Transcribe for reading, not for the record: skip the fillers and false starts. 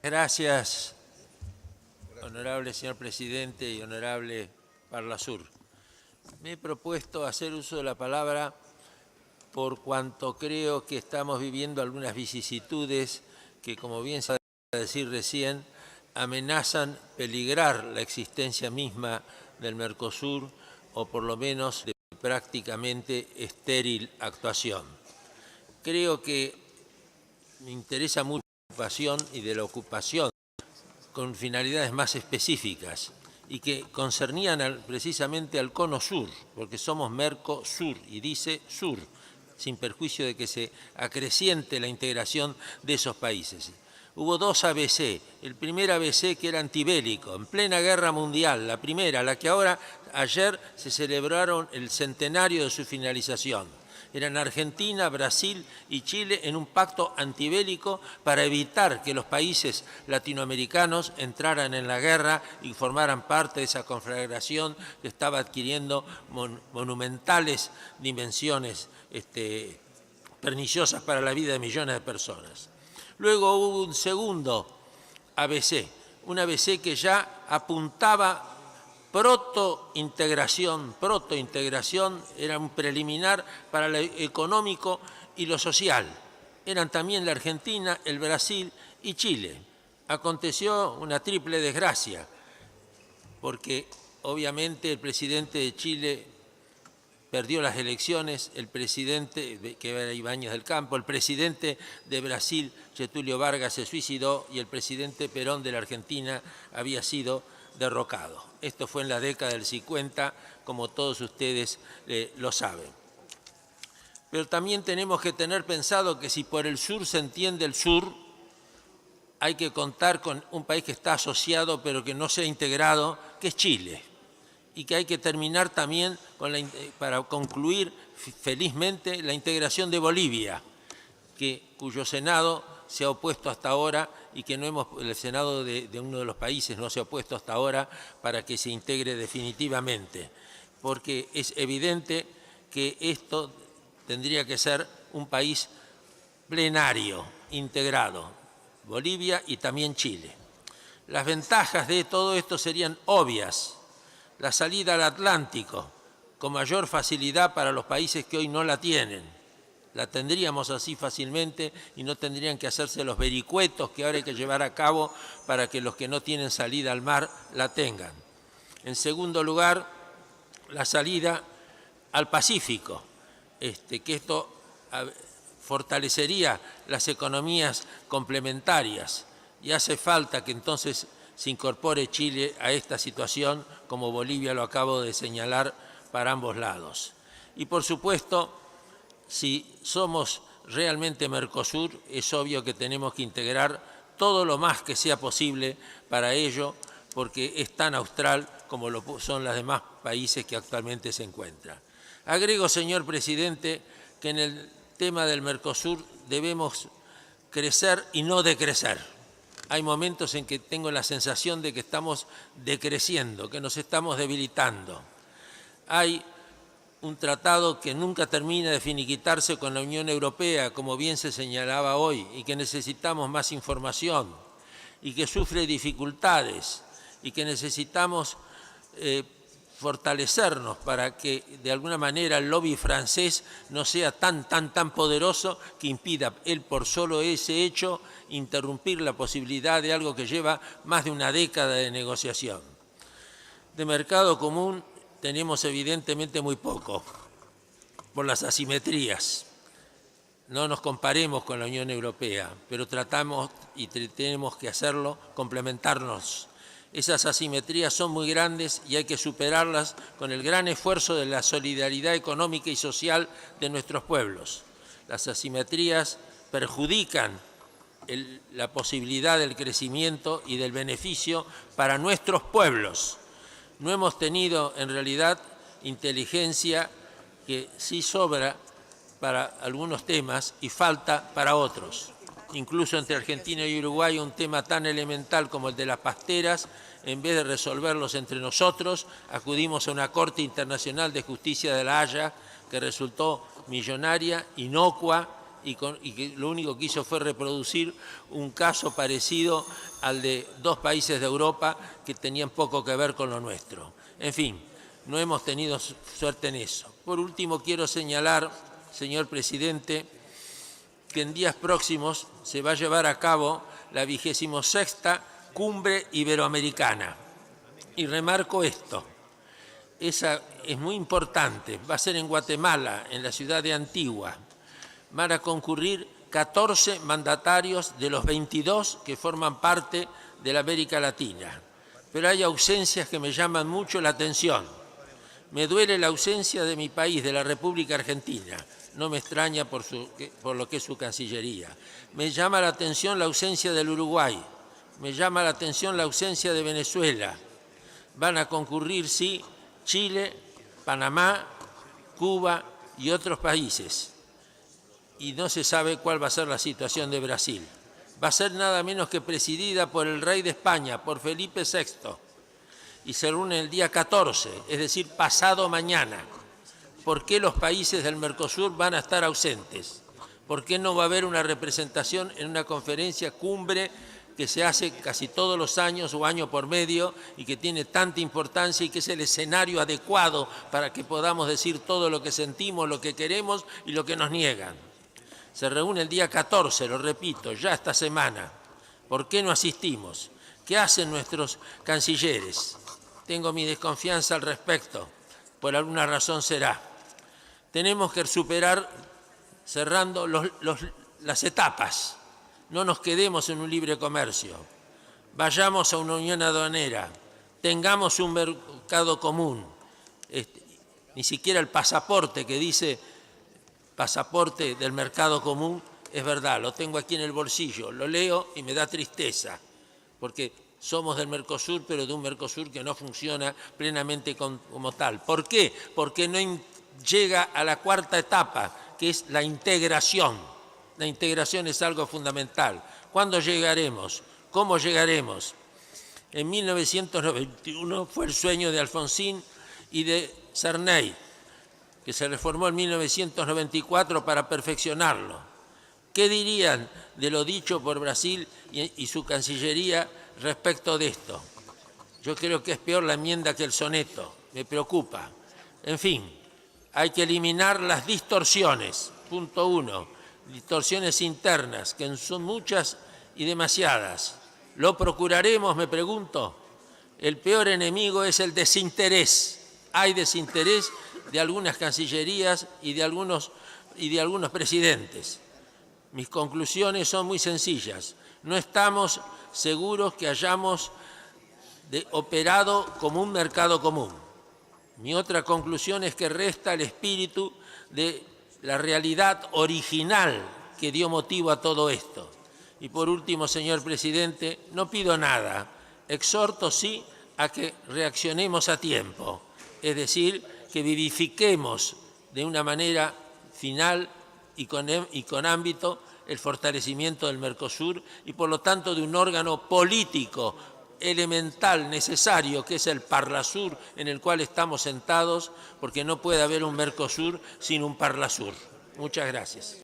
Gracias, honorable señor presidente y honorable Parlasur. Me he propuesto hacer uso de la palabra por cuanto creo que estamos viviendo algunas vicisitudes que, como bien se va a decir recién, amenazan peligrar la existencia misma del Mercosur o por lo menos de prácticamente estéril actuación. Creo que me interesa mucho la ocupación y de la ocupación con finalidades más específicas y que concernían precisamente al cono sur, porque somos Mercosur y dice sur, sin perjuicio de que se acreciente la integración de esos países. Hubo dos ABC, el primer ABC que era antibélico, en plena guerra mundial, la primera, la que ayer se celebraron el centenario de su finalización. Eran Argentina, Brasil y Chile en un pacto antibélico para evitar que los países latinoamericanos entraran en la guerra y formaran parte de esa conflagración que estaba adquiriendo monumentales dimensiones perniciosas para la vida de millones de personas. Luego hubo un segundo ABC, un ABC que ya apuntaba protointegración, era un preliminar para lo económico y lo social. Eran también la Argentina, el Brasil y Chile. Aconteció una triple desgracia, porque obviamente el presidente de Chile perdió las elecciones, el presidente, que era Ibáñez del Campo, el presidente de Brasil, Getúlio Vargas, se suicidó y el presidente Perón de la Argentina había sido derrocado. Esto fue en la década del 50, como todos ustedes lo saben. Pero también tenemos que tener pensado que si por el sur se entiende el sur, hay que contar con un país que está asociado pero que no se ha integrado, que es Chile. Y que hay que terminar también para concluir felizmente la integración de Bolivia, cuyo Senado se ha opuesto hasta ahora y que el Senado de uno de los países no se ha opuesto hasta ahora para que se integre definitivamente, porque es evidente que esto tendría que ser un país plenario, integrado, Bolivia y también Chile. Las ventajas de todo esto serían obvias. La salida al Atlántico con mayor facilidad para los países que hoy no la tienen. La tendríamos así fácilmente y no tendrían que hacerse los vericuetos que ahora hay que llevar a cabo para que los que no tienen salida al mar la tengan. En segundo lugar, la salida al Pacífico, que esto fortalecería las economías complementarias y hace falta que entonces se incorpore Chile a esta situación, como Bolivia lo acabo de señalar, para ambos lados. Y por supuesto, si somos realmente Mercosur, es obvio que tenemos que integrar todo lo más que sea posible para ello, porque es tan austral como lo son los demás países que actualmente se encuentran. Agrego, señor presidente, que en el tema del Mercosur debemos crecer y no decrecer. Hay momentos en que tengo la sensación de que estamos decreciendo, que nos estamos debilitando. Hay un tratado que nunca termina de finiquitarse con la Unión Europea, como bien se señalaba hoy, y que necesitamos más información, y que sufre dificultades, y que necesitamos fortalecernos para que de alguna manera el lobby francés no sea tan poderoso que impida él por solo ese hecho interrumpir la posibilidad de algo que lleva más de una década de negociación. De mercado común tenemos evidentemente muy poco por las asimetrías. No nos comparemos con la Unión Europea, pero tratamos y tenemos que hacerlo, complementarnos. Esas asimetrías son muy grandes y hay que superarlas con el gran esfuerzo de la solidaridad económica y social de nuestros pueblos. Las asimetrías perjudican la posibilidad del crecimiento y del beneficio para nuestros pueblos. No hemos tenido, en realidad, inteligencia que sí sobra para algunos temas y falta para otros. Incluso entre Argentina y Uruguay, un tema tan elemental como el de las pasteras, en vez de resolverlos entre nosotros, acudimos a una Corte Internacional de Justicia de La Haya que resultó millonaria, inocua, y que lo único que hizo fue reproducir un caso parecido al de 2 países de Europa que tenían poco que ver con lo nuestro. En fin, no hemos tenido suerte en eso. Por último, quiero señalar, señor presidente, que en días próximos se va a llevar a cabo la 26ª Cumbre Iberoamericana. Y remarco esto, esa es muy importante, va a ser en Guatemala, en la ciudad de Antigua. Van a concurrir 14 mandatarios de los 22 que forman parte de la América Latina. Pero hay ausencias que me llaman mucho la atención. Me duele la ausencia de mi país, de la República Argentina. No me extraña por lo que es su Cancillería. Me llama la atención la ausencia del Uruguay. Me llama la atención la ausencia de Venezuela. Van a concurrir, sí, Chile, Panamá, Cuba y otros países. Y no se sabe cuál va a ser la situación de Brasil. Va a ser nada menos que presidida por el rey de España, por Felipe VI. Y se reúne el día 14, es decir, pasado mañana. ¿Por qué los países del Mercosur van a estar ausentes? ¿Por qué no va a haber una representación en una conferencia cumbre que se hace casi todos los años o año por medio y que tiene tanta importancia y que es el escenario adecuado para que podamos decir todo lo que sentimos, lo que queremos y lo que nos niegan? Se reúne el día 14, lo repito, ya esta semana. ¿Por qué no asistimos? ¿Qué hacen nuestros cancilleres? Tengo mi desconfianza al respecto, por alguna razón será. Tenemos que superar, cerrando las etapas. No nos quedemos en un libre comercio. Vayamos a una unión aduanera. Tengamos un mercado común. Ni siquiera el pasaporte que dice pasaporte del mercado común es verdad. Lo tengo aquí en el bolsillo. Lo leo y me da tristeza. Porque somos del Mercosur, pero de un Mercosur que no funciona plenamente como tal. ¿Por qué? Porque no llega a la 4ª etapa, que es la integración. La integración es algo fundamental. ¿Cuándo llegaremos? ¿Cómo llegaremos? En 1991 fue el sueño de Alfonsín y de Cerney, que se reformó en 1994 para perfeccionarlo. ¿Qué dirían de lo dicho por Brasil y su Cancillería respecto de esto? Yo creo que es peor la enmienda que el soneto. Me preocupa. En fin, hay que eliminar las distorsiones. Punto 1. Distorsiones internas, que son muchas y demasiadas. ¿Lo procuraremos, me pregunto? El peor enemigo es el desinterés. Hay desinterés de algunas cancillerías y de algunos presidentes. Mis conclusiones son muy sencillas. No estamos seguros que hayamos operado como un mercado común. Mi otra conclusión es que resta el espíritu de la realidad original que dio motivo a todo esto. Y por último, señor presidente, no pido nada. Exhorto, sí, a que reaccionemos a tiempo. Es decir, que vivifiquemos de una manera final y con ámbito el fortalecimiento del Mercosur y, por lo tanto, de un órgano político elemental, necesario, que es el Parlasur, en el cual estamos sentados, porque no puede haber un Mercosur sin un Parlasur. Muchas gracias.